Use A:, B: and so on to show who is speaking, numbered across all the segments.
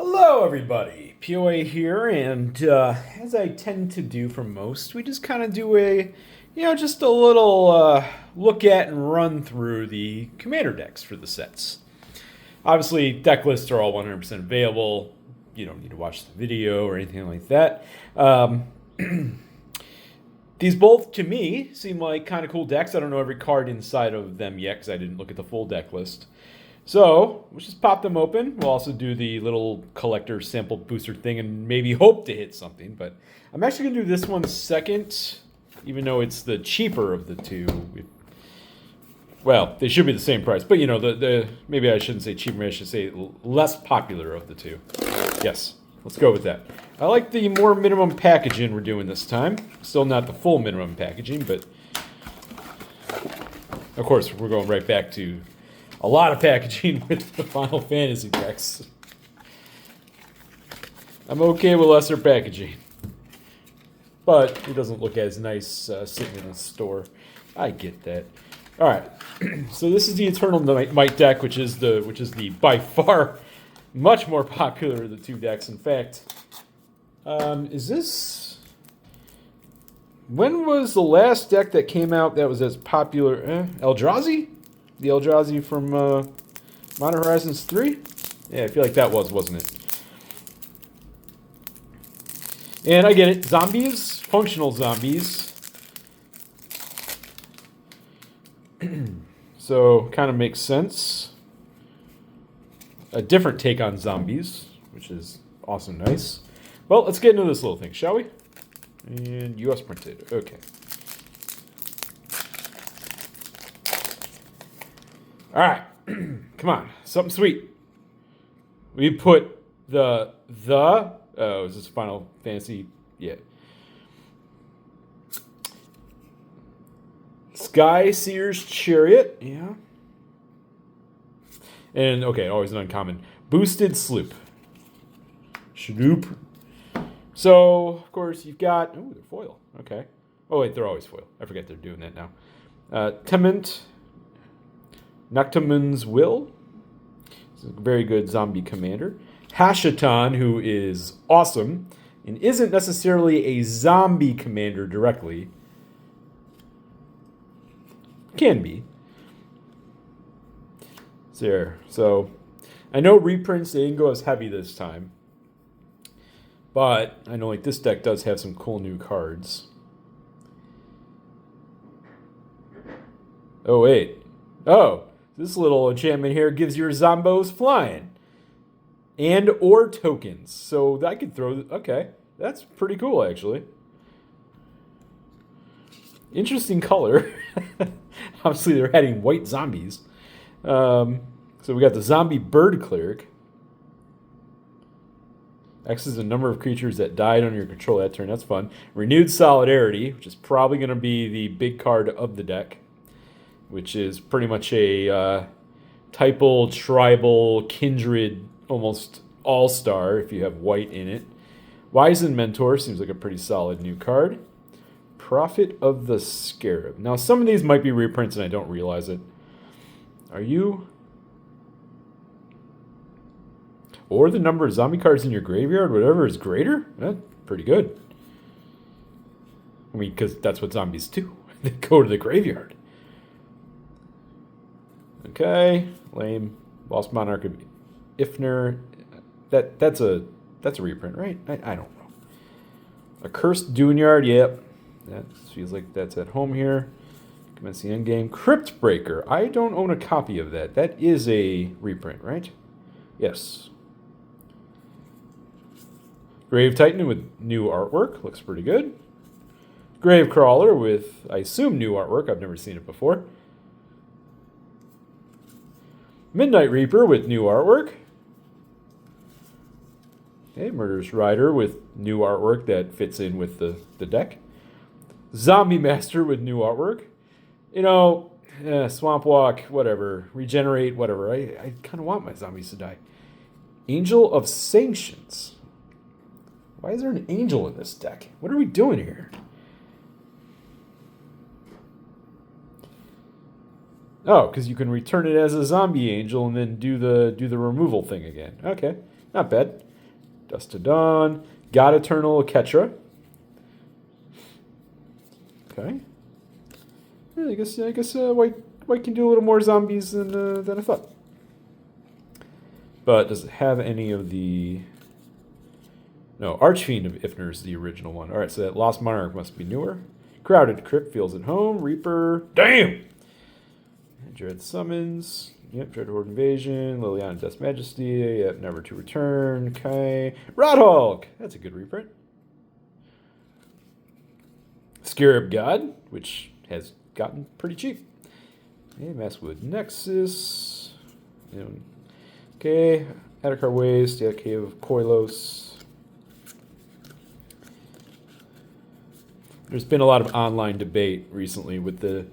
A: Hello, everybody. POA here, and as I tend to do for most, we just kind of do just a little look at and run through the commander decks for the sets. Obviously, deck lists are all 100% available. You don't need to watch the video or anything like that. These both, to me, seem like kind of cool decks. I don't know every card inside of them yet because I didn't look at the full deck list. So, let's just pop them open. We'll also do the little collector sample booster thing and maybe hope to hit something. But I'm actually going to do this one second, even though it's the cheaper of the two. Well, they should be the same price. But, maybe I shouldn't say cheaper. I should say less popular of the two. Yes, let's go with that. I like the more minimum packaging we're doing this time. Still not the full minimum packaging, but of course, we're going right back to a lot of packaging with the Final Fantasy decks. I'm okay with lesser packaging, but it doesn't look as nice sitting in a store. I get that. All right, so this is the Eternal Might deck, which is the by far much more popular of the two decks. In fact, is this? When was the last deck that came out that was as popular? Eldrazi? The Eldrazi from Modern Horizons 3? Yeah, I feel like that wasn't it? And I get it. Zombies. Functional zombies. So, kind of makes sense. A different take on zombies, which is awesome nice. Well, let's get into this little thing, shall we? And US printed. Okay. All right, come on, something sweet. We put oh, is this Final Fantasy? Yeah. Sky Seer's Chariot, yeah. And, okay, always an uncommon. Boosted Sloop. So, of course, you've got, oh, they're foil, okay. Oh, wait, they're always foil. I forget they're doing that now. Tement. Noctimon's Will. He's a very good zombie commander. Hashaton, who is awesome and isn't necessarily a zombie commander directly. Can be. There. So, I know reprints, they didn't go as heavy this time. But I know like this deck does have some cool new cards. Oh, wait. Oh. This little enchantment here gives your zombos flying. And or tokens. So I could throw... Okay. That's pretty cool, actually. Interesting color. Obviously, they're adding white zombies. So we got the zombie bird cleric. X is the number of creatures that died under your control that turn. That's fun. Renewed Solidarity, which is probably going to be the big card of the deck, which is pretty much a typal, tribal, kindred, almost all-star if you have white in it. Wizened Mentor seems like a pretty solid new card. Prophet of the Scarab. Now, some of these might be reprints and I don't realize it. Are you? Or the number of zombie cards in your graveyard, whatever is greater? That's pretty good. I mean, because that's what zombies do. They go to the graveyard. Okay, lame. Lost Monarch of Ifnir. That's a reprint, right? I don't know. A Cursed Duneyard, yep. That feels like that's at home here. Commence the endgame. Crypt Breaker. I don't own a copy of that. That is a reprint, right? Yes. Grave Titan with new artwork. Looks pretty good. Grave Crawler with, I assume, new artwork. I've never seen it before. Midnight Reaper with new artwork. Okay, Murderous Rider with new artwork that fits in with the deck. Zombie Master with new artwork. Swamp Walk, whatever. Regenerate, whatever. I kind of want my zombies to die. Angel of Sanctions. Why is there an angel in this deck? What are we doing here? Oh, because you can return it as a zombie angel and then do the removal thing again. Okay, not bad. Dust to Dawn. God Eternal Ketra. Okay. Yeah, I guess white can do a little more zombies than I thought. But does it have any of the... No, Archfiend of Ifnir is the original one. All right, so that Lost Monarch must be newer. Crowded Crypt feels at home. Reaper. Damn! Dread Summons. Yep, Dread Horde Invasion. Liliana Death's Majesty. Yep, Never to Return. Okay. Roadhog! That's a good reprint. Scarab God, which has gotten pretty cheap. Okay, Masswood Nexus. Okay. Adakar Waste. Yeah, Cave of Koilos. There's been a lot of online debate recently with the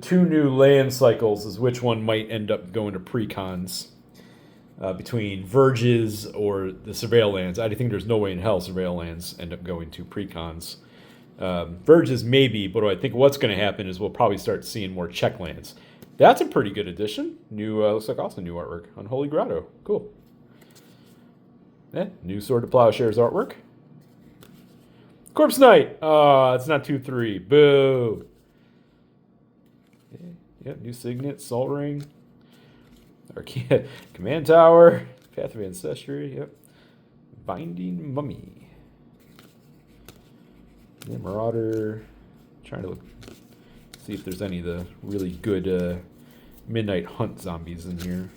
A: two new land cycles as which one might end up going to precons between Verges or the Surveil lands. I think there's no way in hell Surveil lands end up going to precons. Verges maybe, but I think what's going to happen is we'll probably start seeing more check lands. That's a pretty good addition. New looks like also new artwork. Unholy Grotto. Cool. Yeah, new Sword to Plowshares artwork. Corpse Knight! Oh, it's not 2-3. Boo! Yep, new Signet, Salt Ring. Arcane Command Tower. Path of Ancestry, yep. Binding Mummy. Yeah, Marauder. Trying to look, see if there's any of the really good Midnight Hunt zombies in here.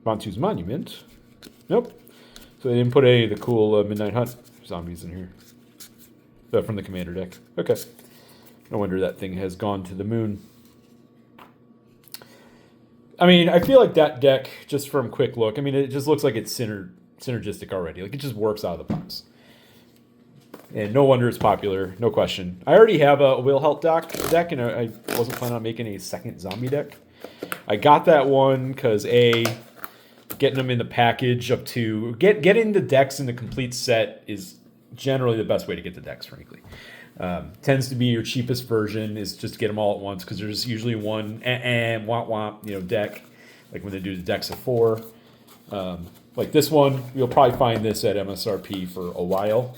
A: Bantu's Monument. Nope. So they didn't put any of the cool Midnight Hunt zombies in here. From the Commander deck. Okay. No wonder that thing has gone to the moon. I mean, I feel like that deck, just from quick look, I mean, it just looks like it's synergistic already. Like, it just works out of the box. And no wonder it's popular, no question. I already have a Will Help deck, and I wasn't planning on making a second zombie deck. I got that one because, getting them in the package up to... Getting the decks in the complete set is generally the best way to get the decks, frankly. Tends to be your cheapest version is just get them all at once because there's usually one deck, like when they do the decks of 4. Like this one, you'll probably find this at MSRP for a while,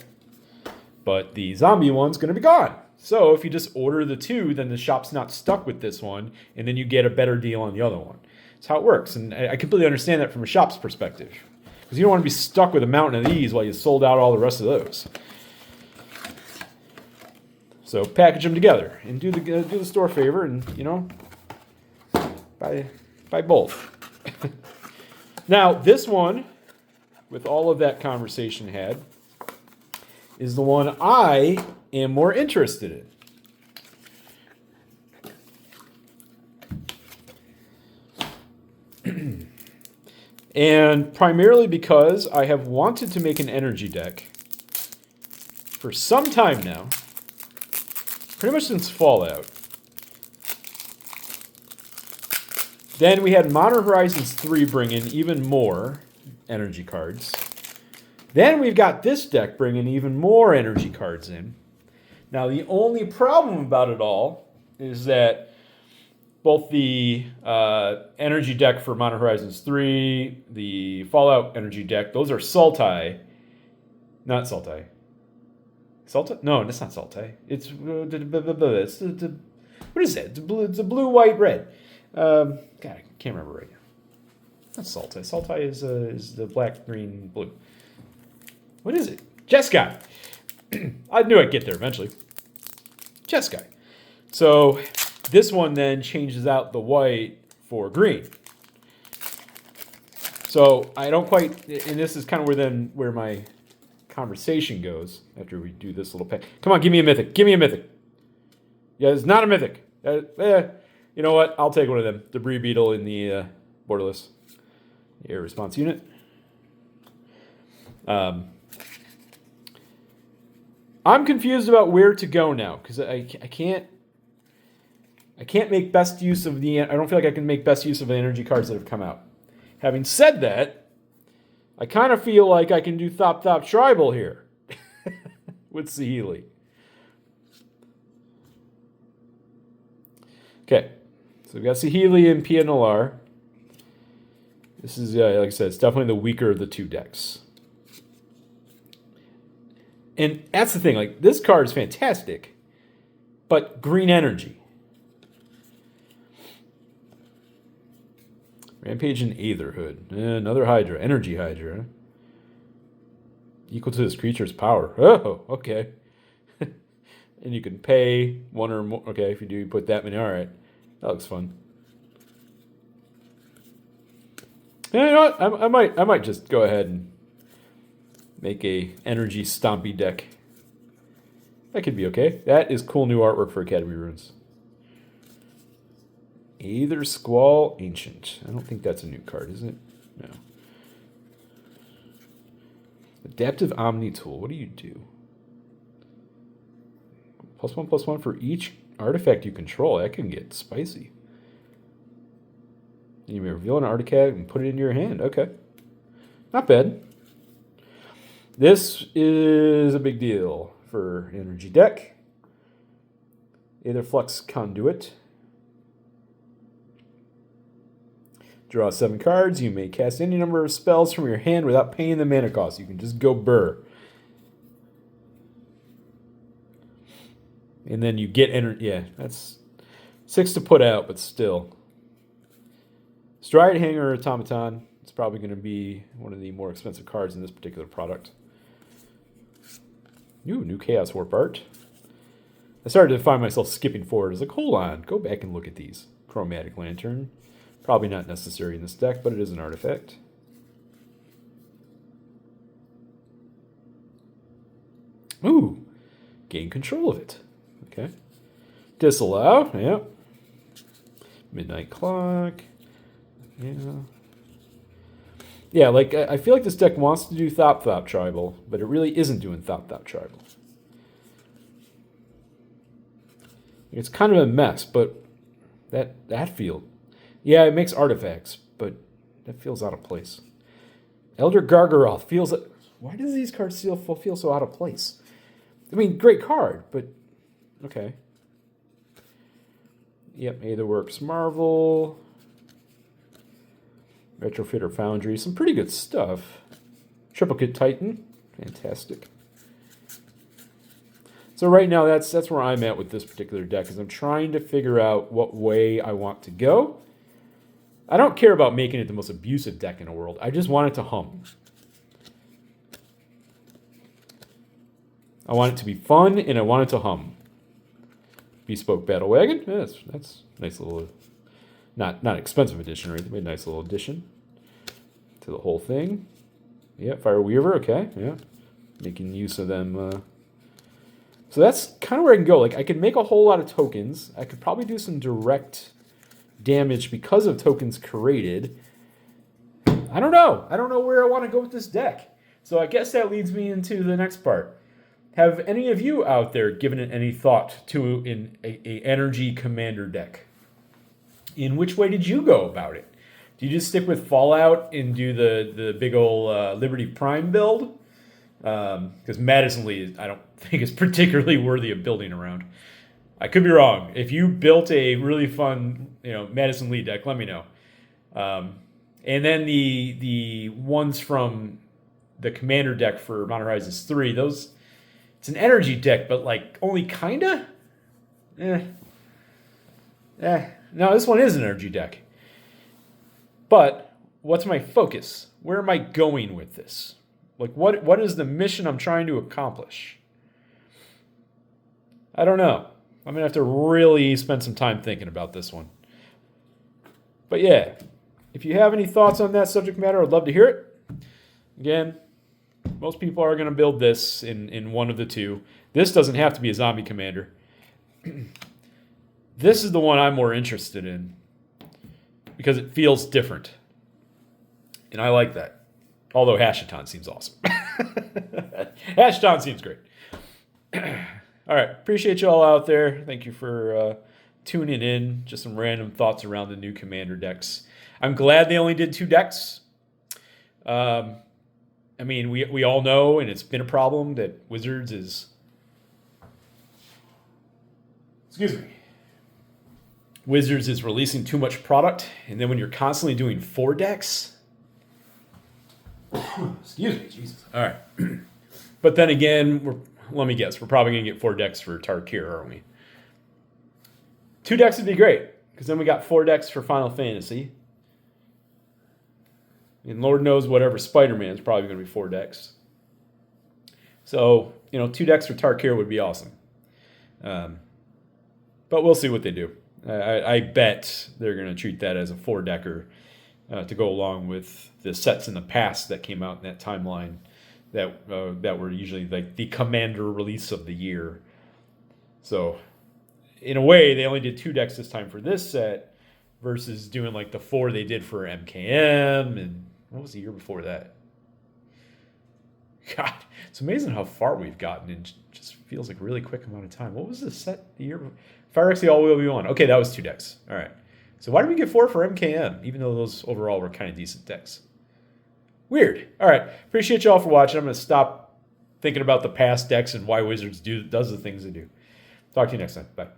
A: but the zombie one's going to be gone. So if you just order the 2, then the shop's not stuck with this one, and then you get a better deal on the other one. That's how it works, and I completely understand that from a shop's perspective, because you don't want to be stuck with a mountain of these while you sold out all the rest of those. So package them together and do the store a favor and, buy both. Now, this one, with all of that conversation had, is the one I am more interested in. And primarily because I have wanted to make an energy deck for some time now. Pretty much since Fallout. Then we had Modern Horizons 3 bring in even more energy cards. Then we've got this deck bringing even more energy cards in. Now the only problem about it all is that both the energy deck for Modern Horizons 3, the Fallout energy deck, those are Sultai, not Sultai. Sultai? No, that's not Sultai. It's the what is it? It's a blue, white, red. God, I can't remember right now. That's Sultai. Sultai is the black, green, blue. What is it? Jeskai. I knew I'd get there eventually. Jeskai. So this one then changes out the white for green. So I don't quite, and this is kind of where my conversation goes after we do this little pack. Come on, give me a mythic. Give me a mythic. Yeah, it's not a mythic. You know what? I'll take one of them. Debris Beetle in the borderless air response unit. I'm confused about where to go now because I can't make best use of I don't feel like I can make best use of the energy cards that have come out. Having said that, I kind of feel like I can do Thop Tribal here with Saheeli. Okay, so we've got Saheeli and Pia Nalar. This is, like I said, it's definitely the weaker of the two decks. And that's the thing, like, this card is fantastic, but green energy. Rampage and Aetherhood. Another Hydra. Energy Hydra. Equal to this creature's power. Oh, okay. And you can pay one or more. Okay, if you do, you put that many. All right. That looks fun. Yeah, you know what? I might just go ahead and make a energy stompy deck. That could be okay. That is cool new artwork for Academy Runes. Aether Squall Ancient. I don't think that's a new card, is it? No. Adaptive Omni Tool. What do you do? +1/+1 for each artifact you control. That can get spicy. You may reveal an artifact and put it in your hand. Okay. Not bad. This is a big deal for Energy Deck. Aetherflux Conduit. Draw 7 cards. You may cast any number of spells from your hand without paying the mana cost. You can just go burr. And then you get energy. Yeah, that's 6 to put out, but still. Stride Hanger Automaton. It's probably going to be one of the more expensive cards in this particular product. Ooh, new Chaos Warp art. I started to find myself skipping forward. I was like, hold on, go back and look at these. Chromatic Lantern. Probably not necessary in this deck, but it is an artifact. Ooh, gain control of it. Okay. Disallow, yeah. Midnight Clock. Yeah. Yeah, like, I feel like this deck wants to do Thop Tribal, but it really isn't doing Thop Tribal. It's kind of a mess, but that field. Yeah, it makes artifacts, but that feels out of place. Elder Gargaroth feels... Why does these cards feel so out of place? I mean, great card, but... Okay. Yep, Aetherworks Marvel. Retrofitter Foundry. Some pretty good stuff. Triplicate Titan. Fantastic. So right now, that's where I'm at with this particular deck, is I'm trying to figure out what way I want to go. I don't care about making it the most abusive deck in the world. I just want it to hum. I want it to be fun, and I want it to hum. Bespoke Battle Wagon. Yeah, that's nice little, not expensive addition or anything, but a nice little addition to the whole thing. Yeah, Fire Weaver. Okay, yeah, making use of them. So that's kind of where I can go. Like, I could make a whole lot of tokens. I could probably do some direct damage because of tokens created. I don't know. I don't know where I want to go with this deck. So I guess that leads me into the next part. Have any of you out there given it any thought to a energy commander deck? In which way did you go about it? Do you just stick with Fallout and do the big old Liberty Prime build? Because Madison Lee, I don't think is particularly worthy of building around. I could be wrong. If you built a really fun, Madison Lee deck, let me know. And then the ones from the Commander deck for Modern Horizons 3, those, it's an energy deck, but like only kinda? No, this one is an energy deck. But what's my focus? Where am I going with this? Like, what is the mission I'm trying to accomplish? I don't know. I'm going to have to really spend some time thinking about this one. But yeah, if you have any thoughts on that subject matter, I'd love to hear it. Again, most people are going to build this in one of the two. This doesn't have to be a zombie commander. This is the one I'm more interested in because it feels different. And I like that. Although Hashaton seems awesome. Hashaton seems great. All right. Appreciate you all out there. Thank you for tuning in. Just some random thoughts around the new Commander decks. I'm glad they only did 2 decks. I mean, we all know, and it's been a problem, that Wizards is... Excuse me. Wizards is releasing too much product, and then when you're constantly doing 4 decks, Excuse me, Jesus. All right. But then again, let me guess, we're probably going to get 4 decks for Tarkir, aren't we? 2 decks would be great, because then we got 4 decks for Final Fantasy. And Lord knows whatever Spider-Man is probably going to be 4 decks. So, 2 decks for Tarkir would be awesome. But we'll see what they do. I bet they're going to treat that as a 4-decker to go along with the sets in the past that came out in that timeline that were usually like the Commander release of the year. So, in a way, they only did 2 decks this time for this set versus doing like the 4 they did for MKM, and what was the year before that? God, it's amazing how far we've gotten in just feels like a really quick amount of time. What was the set the year? Phyrexia All-Wheel V1. Okay, that was 2 decks. All right. So why did we get 4 for MKM, even though those overall were kind of decent decks? Weird. All right. Appreciate you all for watching. I'm going to stop thinking about the past decks and why Wizards does the things they do. Talk to you next time. Bye.